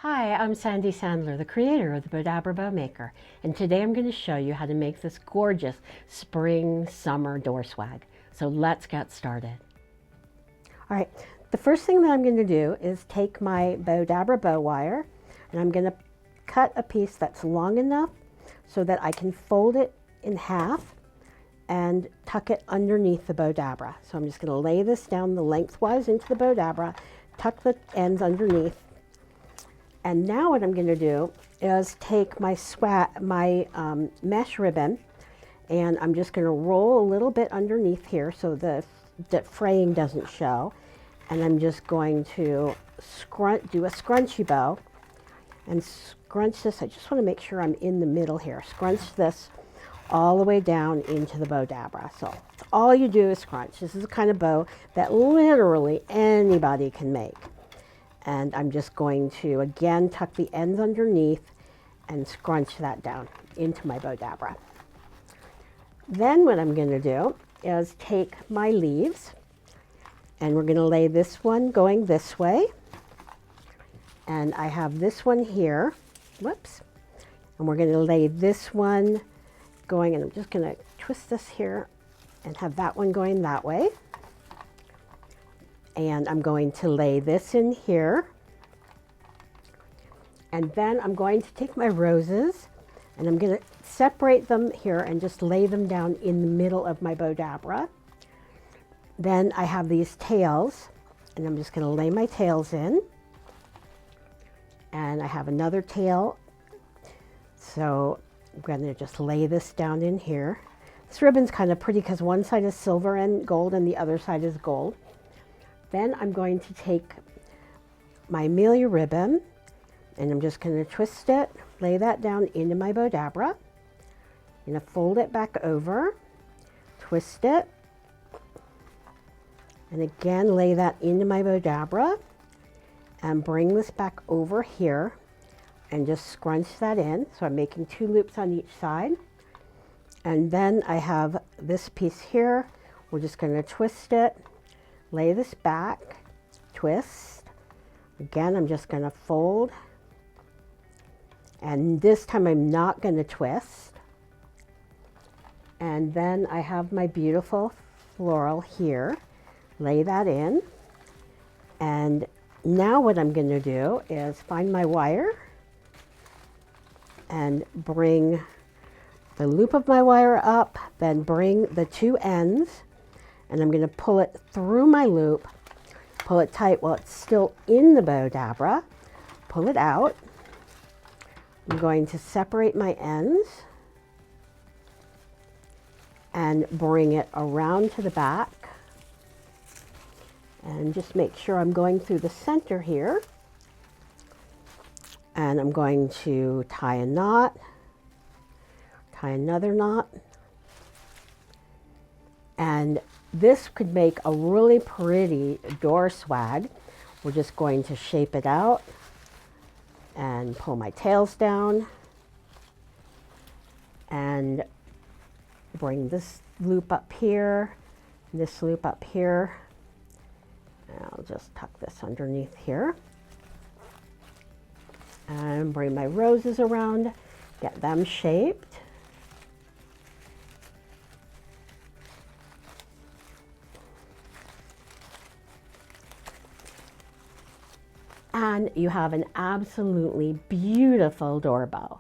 Hi, I'm Sandy Sandler, the creator of the Bowdabra Bow Maker, and today I'm going to show you how to make this gorgeous spring summer door swag. So let's get started. All right, the first thing that I'm going to do is take my Bowdabra Bow Wire, and I'm going to cut a piece that's long enough so that I can fold it in half and tuck it underneath the Bowdabra. So I'm just going to lay this down the lengthwise into the Bowdabra, tuck the ends underneath. And now what I'm going to do is take my mesh ribbon, and I'm just going to roll a little bit underneath here so the fraying doesn't show. And I'm just going to do a scrunchy bow and scrunch this. I just want to make sure I'm in the middle here. Scrunch this all the way down into the Bowdabra. So all you do is scrunch. This is the kind of bow that literally anybody can make. And I'm just going to, again, tuck the ends underneath and scrunch that down into my Bowdabra. Then what I'm going to do is take my leaves, and we're going to lay this one going this way. And I have this one here, whoops. And we're going to lay this one going, and I'm just going to twist this here and have that one going that way. And I'm going to lay this in here. And then I'm going to take my roses and I'm going to separate them here and just lay them down in the middle of my Bowdabra. Then I have these tails, and I'm just going to lay my tails in. And I have another tail. So I'm going to just lay this down in here. This ribbon's kind of pretty because one side is silver and gold and the other side is gold. Then I'm going to take my Amelia Ribbon, and I'm just going to twist it, lay that down into my Bowdabra. I'm going to fold it back over, twist it, and again lay that into my Bowdabra, and bring this back over here and just scrunch that in. So I'm making 2 loops on each side. And then I have this piece here. We're just going to twist it, lay this back, twist. Again, I'm just going to fold. And this time I'm not going to twist. And then I have my beautiful floral here. Lay that in. And now what I'm going to do is find my wire and bring the loop of my wire up, then bring the 2 ends, and I'm going to pull it through my loop, pull it tight while it's still in the Bowdabra, pull it out. I'm going to separate my ends and bring it around to the back. And just make sure I'm going through the center here. And I'm going to tie a knot, tie another knot. And this could make a really pretty door swag. We're just going to shape it out and pull my tails down and bring this loop up here, this loop up here. And I'll just tuck this underneath here and bring my roses around, get them shaped. And you have an absolutely beautiful door bow.